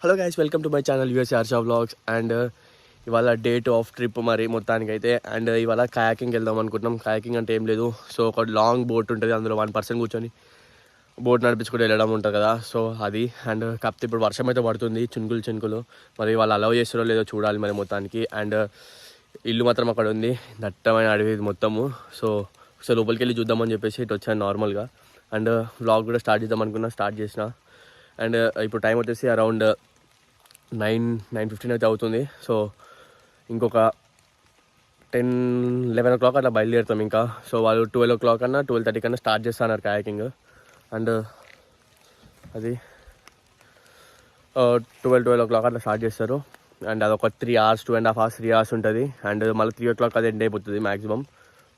Hello guys, welcome to my channel usaharshavlogs. And ఇవాళ day 2 of trip మరి మొత్తానికైతే. And ఇవాళ కయాకింగ్ వెళ్దాం అనుకుంటున్నాం. కయాకింగ్ అంటే ఏం లేదు, సో ఒక లాంగ్ బోట్ ఉంటుంది, అందులో 1 person కూర్చొని బోట్ నడిపించుకుంటూ వెళ్ళడం ఉంటుంది కదా, సో అది. అండ్ కాకపోతే ఇప్పుడు వర్షం అయితే పడుతుంది, చినుకులు. మరి వాళ్ళు అలౌ చేస్తారో లేదో చూడాలి మరి మొత్తానికి. అండ్ ఇల్లు మాత్రం అక్కడ ఉంది, దట్టమైన అడవి మొత్తము. సో లోపలికి వెళ్ళి చూద్దామని చెప్పేసి ఇటు వచ్చాను నార్మల్గా. అండ్ వ్లాగ్ కూడా స్టార్ట్ చేద్దాం అనుకున్నా, స్టార్ట్ చేసిన. అండ్ ఇప్పుడు టైం వచ్చేసి అరౌండ్ 9:15 అయితే అవుతుంది. సో ఇంకొక 10-11 o'clock అట్లా బయలుదేరుతాం ఇంకా. సో వాళ్ళు 12 o'clock కన్నా 12:30 కన్నా స్టార్ట్ చేస్తున్నారు కయాకింగ్. అండ్ అది 12 o'clock అట్లా స్టార్ట్ చేస్తారు. అండ్ అదొక 3 hours, 2.5 hours, 3 hours ఉంటుంది. అండ్ మళ్ళీ 3 o'clock అది ఎండ్ అయిపోతుంది మ్యాక్సిమం.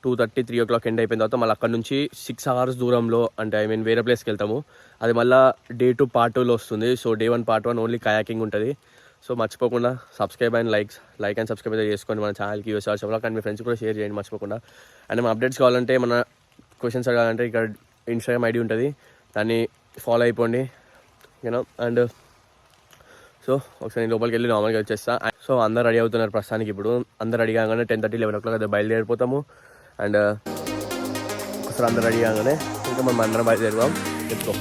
2:30, 3 o'clock ఎండ్ అయిపోయిన తర్వాత మళ్ళీ అక్కడ నుంచి 6 hours దూరంలో, అంటే వేరే ప్లేస్కి వెళ్తాము. అది మళ్ళీ Day 2 Part 2లో వస్తుంది. So Day 1 Part 1 only kayaking ఉంటుంది. సో మర్చిపోకుండా subscribe and like and subscribe అయితే చేసుకోండి మన ఛానల్కి usaharshavlogs. అండ్ మీ ఫ్రెండ్స్ కూడా షేర్ చేయండి మర్చిపోకుండా. అండ్ మన అప్డేట్స్ కావాలంటే, మన క్వశ్చన్స్ అడగాలంటే ఇక్కడ ఇన్స్టాగ్రామ్ ఐడి ఉంటుంది, దాన్ని ఫాలో అయిపోండి యూనో. అండ్ సో ఒకసారి నేను లోపలికి వెళ్ళి నార్మల్గా వచ్చేస్తా. సో అందరు రెడీ అవుతున్నారు ప్రస్తుతానికి. ఇప్పుడు అందరు రెడీ కాగానే 10:30, 11 o'clock అయితే బయలుదేరిపోతాము. అండ్ ఒకసారి అందరు రెడీ కాగానే ఇంకా మనం అందరం బయలుదేరుదాం. చెప్పుకో.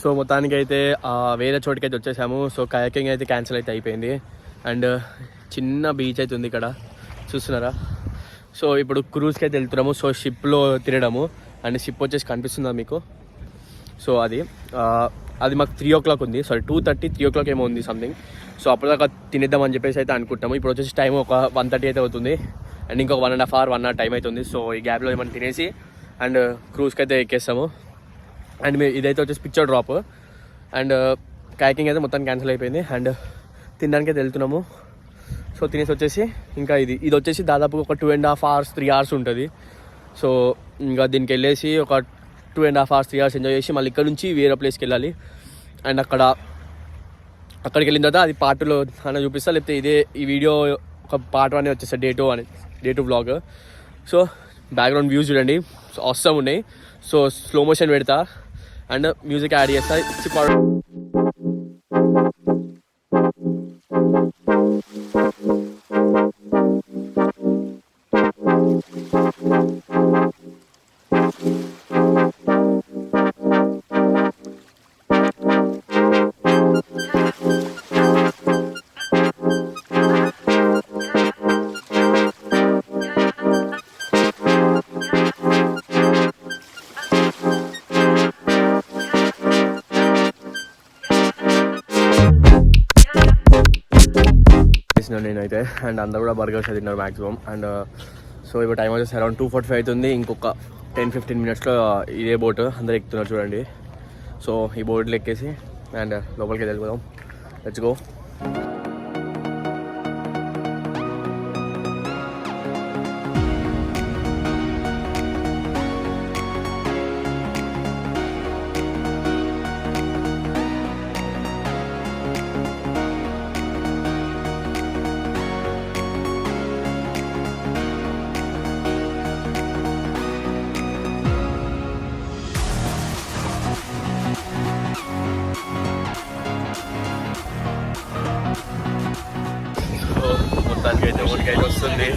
సో మొత్తానికి అయితే వేరే చోటుకి అయితే వచ్చేసాము. సో కయాకింగ్ అయితే క్యాన్సిల్ అయితే అయిపోయింది. అండ్ చిన్న బీచ్ అయితే ఉంది ఇక్కడ, చూస్తున్నారా. సో ఇప్పుడు క్రూజ్కి అయితే వెళ్తున్నాము. సో షిప్లో తిరగడము. అండ్ షిప్ వచ్చేసి కనిపిస్తుందా మీకు? సో అది మాకు 3 o'clock ఉంది, సారీ 2:30, 3 o'clock ఏమో ఉంది సంథింగ్. సో అప్పటిదాకా తినేద్దామని చెప్పేసి అయితే అనుకుంటాము. ఇప్పుడు వచ్చేసి టైం ఒక 1:30 అయితే అవుతుంది. అండ్ ఇంకొక 1.5 hour, 1 hour టైం అవుతుంది. సో ఈ గ్యాప్లో ఏమైనా తినేసి అండ్ క్రూజ్కి అయితే ఎక్కేస్తాము. అండ్ ఇదైతే వచ్చేసి పిక్చర్ డ్రాప్. అండ్ కయాకింగ్ అయితే మొత్తం క్యాన్సిల్ అయిపోయింది. అండ్ తినడానికి అయితే వెళ్తున్నాము. సో తినేసి వచ్చేసి ఇంకా ఇది వచ్చేసి దాదాపు ఒక 2.5 hours, 3 hours ఉంటుంది. సో ఇంకా దీనికి వెళ్ళేసి ఒక 2.5 hours, 3 hours ఎంజాయ్ చేసి మళ్ళీ ఇక్కడ నుంచి వేరే ప్లేస్కి వెళ్ళాలి. అండ్ అక్కడికి వెళ్ళిన తర్వాత అది Part 2లో అన్న చూపిస్తా, లేకపోతే ఈ వీడియో ఒక Part 1 వచ్చేస్తా, Day 2 vlog. So background views చూడండి, సో అవసరం ఉన్నాయి. సో స్లో మోషన్ పెడతా అండ్ మ్యూజిక్ యాడ్ చేస్తా. నేనైతే అండ్ అందరూ కూడా బర్గర్స్ తిన్నారు మ్యాక్సిమం. అండ్ సో ఇప్పుడు టైం వచ్చేసి అరౌండ్ 2:45 అవుతుంది. ఇంకొక 10-15 minutesలో ఇదే బోట్ అందరు ఎక్కుతున్నారు చూడండి. సో ఈ బోట్లో ఎక్కేసి అండ్ లోపలికి వెళ్ళిపోదాం. Let's go. మొత్తానికి అయితే ఊరికి అయితే వస్తుంది.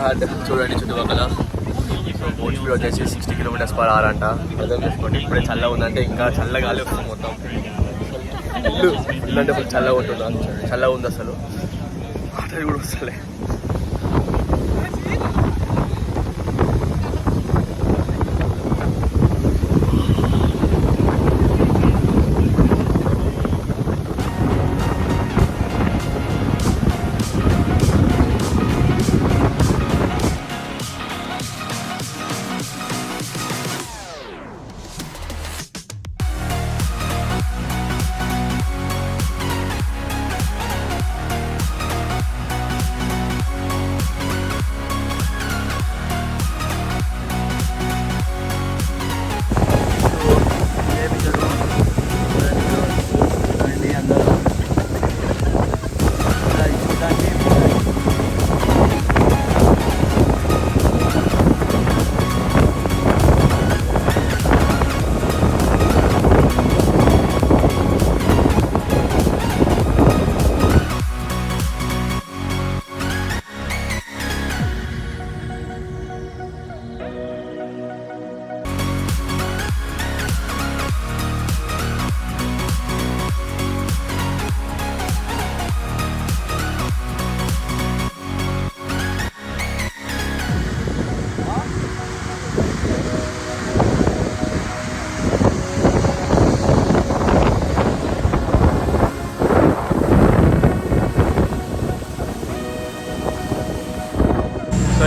అండ్ చూడండి చుట్టుపక్కల. సో బోట్ స్పీడ్ వచ్చేసి 60 km/h అంట. అర్థం చేసుకోండి. ఇప్పుడే చల్లగా ఉందంటే ఇంకా చల్లగాలి వస్తుంది మొత్తం. ఫుల్ అంటే ఫుల్ చల్లగా ఉంటుంది. చల్లగా ఉంది అసలు. వాటర్ కూడా వస్తలే.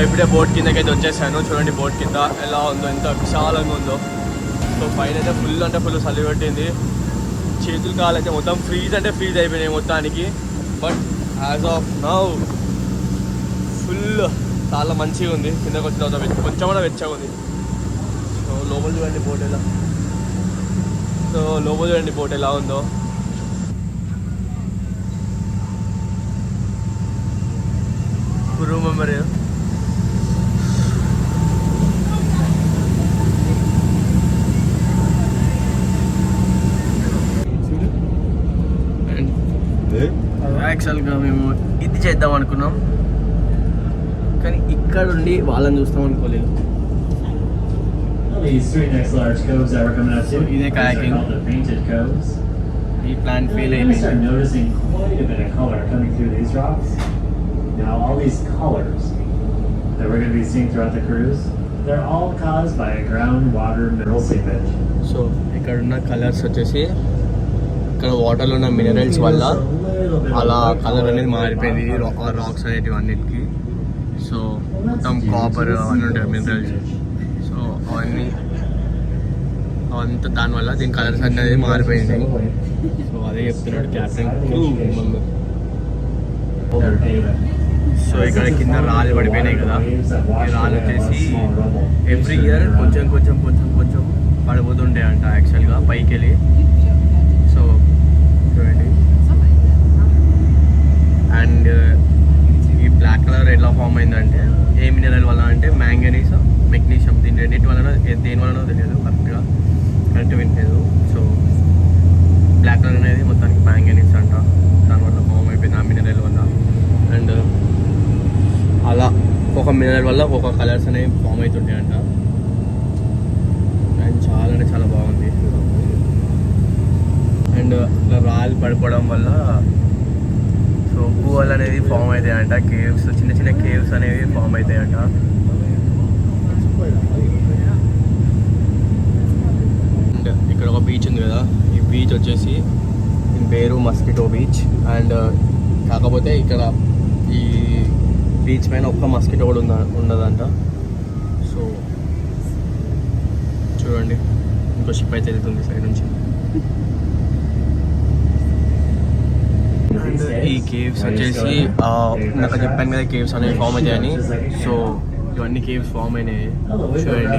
ఇప్పుడే బోట్ కిందకైతే వచ్చేసాను. చూడండి బోట్ కింద ఎలా ఉందో, ఎంత విశాలంగా ఉందో. సో పైన అయితే ఫుల్ అంటే ఫుల్ చలి పెట్టింది. చేతులు కాలైతే మొత్తం ఫ్రీజ్ అంటే ఫ్రీజ్ అయిపోయినాయి మొత్తానికి. But as of now full చాలా మంచిగా ఉంది. కిందకి వచ్చిన తర్వాత కొంచెం కూడా వెచ్చగా ఉంది. సో లోపల చూడండి బోట్ ఎలా ఉందో. క్రూ మెంబర్ యాక్చువల్గా మేము ఇది చేద్దాం అనుకున్నాం, కానీ ఇక్కడ ఉండి వాళ్ళని చూస్తాం అనుకోలేదు. ఇదే kayaking. ఈ ప్లాన్ ఫెయిల్ అయిపోయింది. Now all these colors that we're going to be seeing throughout the cruise, they're all caused by groundwater mineral seepage. So ఇక్కడ ఉన్న కలర్స్ వచ్చేసి ఇక్కడ వాటర్లో ఉన్న మినరల్స్ వల్ల అలా కలర్ అనేది మారిపోయింది. రాక్స్ అనేటివి అన్నిటికీ. సో మొత్తం కాపర్ అవన్నీ ఉంటాయి మినరల్స్. సో అవన్నీ అవంతా దానివల్ల దీని కలర్స్ అనేది మారిపోయింది. సో అదే చెప్తున్నాడు క్యాప్టెన్. సో ఇక్కడ కింద రాళ్ళు పడిపోయినాయి కదా. ఈ రాళ్ళు వచ్చేసి ఎవ్రీ ఇయర్ కొంచెం కొంచెం కొంచెం కొంచెం పడిపోతుంటాయి అంట యాక్చువల్గా పైకి వెళ్ళి. సో చూడండి. అండ్ ఈ బ్లాక్ కలర్ ఎలా ఫామ్ అయిందంటే ఏ మినరల్ వల్ల అంటే మ్యాంగనీస్, మెగ్నీషియం, దీని రెండింటి వలన దేని వలనో తెలియదు, కరెక్ట్ వినలేదు. సో బ్లాక్ కలర్ అనేది మొత్తానికి మ్యాంగనీస్ అంట. దానివల్ల ఫామ్ అయిపోయింది ఆ మినరల్ వల్ల. అండ్ అలా ఒక్కొక్క మినరల్ వల్ల ఒక్కొక్క కలర్స్ అనేవి ఫామ్ అవుతుంటాయి అంట. అండ్ చాలా అంటే చాలా బాగుంది. అండ్ ఇలా రాళ్ళు పడిపోవడం వల్ల సో గుహలు అనేది ఫామ్ అవుతాయి అంట. కేవ్స్, చిన్న చిన్న కేవ్స్ అనేవి ఫామ్ అవుతాయి అంట. అండ్ ఇక్కడ ఒక బీచ్ ఉంది కదా, ఈ బీచ్ వచ్చేసి దీని పేరు మస్కిటో బీచ్. అండ్ కాకపోతే ఇక్కడ ఈ బీచ్ పైన ఒక్క మస్కిటో కూడా ఉండదంట. సో చూడండి ఇంకో షిప్ అయితే వెళ్తుంది సైడ్ నుంచి. అండ్ ఈ కేవ్స్ వచ్చేసి నాకు చెప్పాను కదా కేవ్స్ అనేవి ఫామ్ అవుతాయని. సో ఇవన్నీ కేవ్స్ ఫామ్ అయినాయి చూడండి.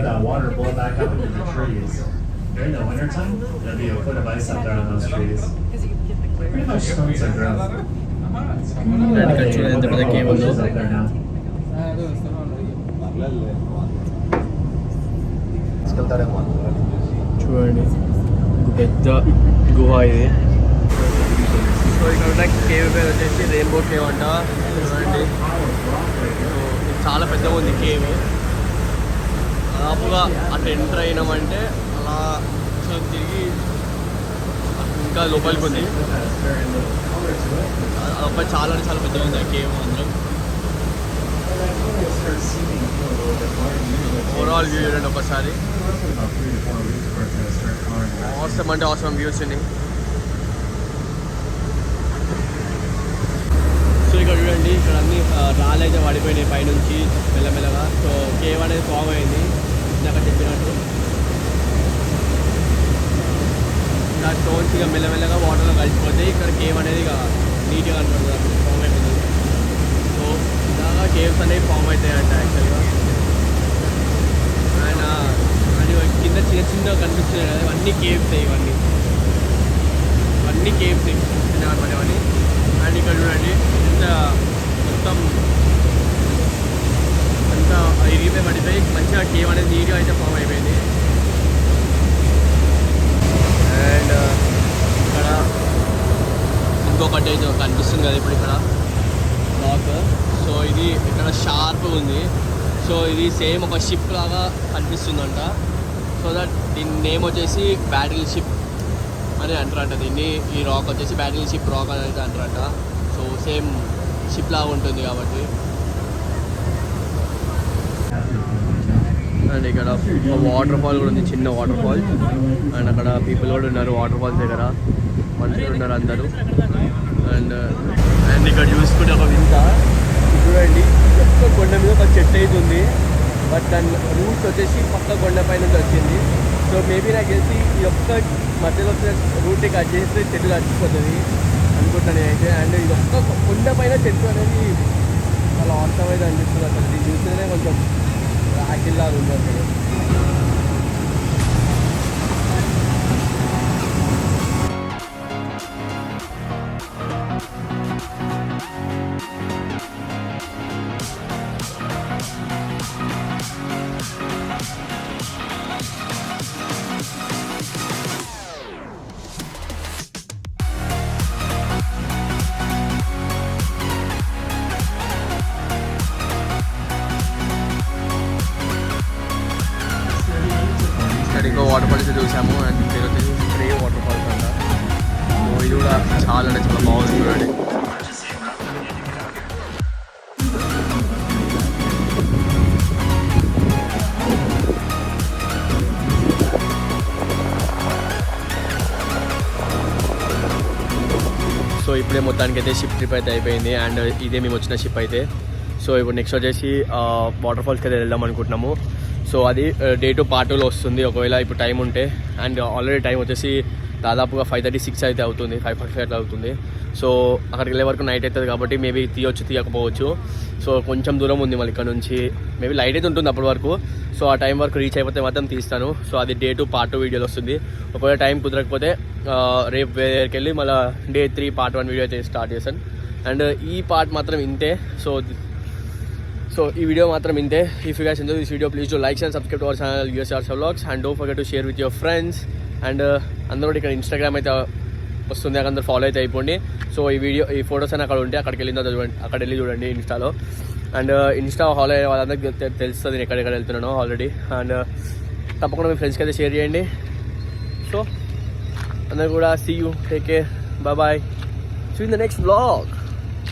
ఇక్కడ చూడండి ఎంత పెద్ద కేవ్ ఉందో. చూడండి పెద్ద గుహ ఇది. సో ఇక్కడ ఉన్న కేవ్ పేరు వచ్చేసి రెయిన్బో కేవ్ అంట. చూడండి, ఇది చాలా పెద్దగా ఉంది కేవ్. దాదాపుగా అటు ఎంటర్ అయినామంటే అలా తిరిగి ఇంకా లోపలికి ఉంది. అబ్బాయి చాలా అంటే చాలా పెద్దగా ఉంది ఆ కేవ్ మాత్రం. ఓవరాల్ వ్యూ చూడండి ఒకసారి. అవసరం అంటే అవసరం వ్యూస్ ఉన్నాయి. సో ఇక్కడ చూడండి, ఇక్కడ అన్ని రాళ్ళు అయితే పడిపోయినాయి పైనుంచి మెల్లమెల్లగా. సో కేవ్ అనేది ఫామ్ అయింది ఇందాక చెప్పినట్టు. ఇలా స్టోన్స్ ఇక మెల్లమెల్లగా వాటర్లో కలిసిపోతే ఇక్కడ కేవ్ అనేది ఇక నీట్గా కనపడుతుంది, ఫామ్ అయిపోతుంది. సో ఇలాగా కేవ్స్ అనేవి ఫామ్ అవుతాయంట యాక్చువల్గా. అండ్ అది కింద చిన్న చిన్నగా కనిపిస్తున్నాయి కదా, ఇవన్నీ కేవ్స్ ఇవన్నీ కేవ్స్ అనమాట ఇవన్నీ. అండ్ ఇక్కడ చూడండి ఇంత మొత్తం అంతా ఇరిగిపోయి పడిపోయి మంచిగా కేవ్ అనేది నీట్గా అయితే ఫామ్ అయిపోయింది. అండ్ ఇక్కడ ఇంకొకటి అయితే కనిపిస్తుంది కదా ఇప్పుడు ఇక్కడ రాక్. సో ఇది ఇక్కడ షార్ప్ ఉంది. సో ఇది సేమ్ ఒక షిప్ లాగా కనిపిస్తుందంట. సో దట్ దీని నేమ్ వచ్చేసి బ్యాటిల్ షిప్ అని అంటారంట దీన్ని. ఈ రాక్ వచ్చేసి బ్యాటిల్ షిప్ రాక్ అని అయితే అంటారంట. సో సేమ్ షిప్ లాగా ఉంటుంది కాబట్టి. అండ్ ఇక్కడ వాటర్ ఫాల్ కూడా ఉంది, చిన్న వాటర్ ఫాల్. అండ్ అక్కడ పీపుల్ కూడా ఉన్నారు వాటర్ ఫాల్స్ దగ్గర, మనుషులు ఉన్నారు అందరూ. అండ్ ఇక్కడ చూసుకుంటే ఒక వింత చూడండి, ఒక్క కొండ మీద ఒక చెట్టు అయితే ఉంది. బట్ దాని రూట్స్ వచ్చేసి పక్క కొండపై నుంచి వచ్చింది. సో మేబీ నాకు తెలిసి ఈ ఒక్క మధ్యలో వచ్చిన రూట్ని కట్ చేస్తే చెట్టు చచ్చిపోతుంది అనుకుంటాను నేనైతే. అండ్ ఇది ఒక్క కొండ పైన చెట్టు అనేది చాలా ఆసమైతే అనిపిస్తుంది అసలు. ఇది చూస్తేనే కొంచెం రాకిల్లాగా ఉంది అసలు. ఇంకో వాటర్ ఫాల్స్ చూసాము. అండ్ పేరు వచ్చేసి స్ప్రే వాటర్ ఫాల్స్ అంట. సో ఇది కూడా చాలా అంటే చాలా బాగుంది చూడండి. సో ఇప్పుడే మొత్తానికి అయితే షిప్ ట్రిప్ అయితే అయిపోయింది. అండ్ ఇదే మేము వచ్చిన షిప్ అయితే. సో ఇప్పుడు నెక్స్ట్ వచ్చేసి వాటర్ ఫాల్స్కి అయితే వెళ్దాం అనుకుంటున్నాము. సో అది Day-2 Part 2లో వస్తుంది ఒకవేళ ఇప్పుడు టైం ఉంటే. అండ్ ఆల్రెడీ టైం వచ్చేసి దాదాపుగా 5:36 అయితే అవుతుంది, 5:45 అట్లా అవుతుంది. సో అక్కడికి వెళ్ళే వరకు నైట్ అవుతుంది కాబట్టి మేబీ తీయకపోవచ్చు. సో కొంచెం దూరం ఉంది మళ్ళీ ఇక్కడ నుంచి. మేబీ లైట్ అయితే ఉంటుంది అప్పటి వరకు. సో ఆ టైం వరకు రీచ్ అయిపోతే మాత్రం తీస్తాను. సో అది Day-2 Part 2 వీడియోలో వస్తుంది. ఒకవేళ టైం కుదరకపోతే రేపు వేరేకి వెళ్ళి మళ్ళీ Day-3 Part 1 వీడియో అయితే స్టార్ట్ చేశాను. అండ్ ఈ పార్ట్ మాత్రం ఇంతే. సో ఈ వీడియో మాత్రం ఇంతే. If you guys enjoy this video please do like and subscribe to our channel usaharshavlogs. And don't forget to share with your friends. And అందరూ ఇక్కడ ఇన్స్టాగ్రామ్ అయితే వస్తుంది, అక్కడ అందరూ ఫాలో అయితే అయిపోండి. సో ఈ ఫొటోస్ అని అక్కడ ఉంటే అక్కడికి వెళ్ళిందో చూడండి, అక్కడ వెళ్ళి చూడండి ఇన్స్టాలో. అండ్ ఇన్స్టా ఫాలో అయ్యే వాళ్ళందరికీ తెలుస్తుంది నేను ఎక్కడెక్కడ వెళ్తున్నానో ఆల్రెడీ. అండ్ తప్పకుండా మీ ఫ్రెండ్స్కి అయితే షేర్ చేయండి. సో అందరూ కూడా see you, take care, bye, see you in the next vlog.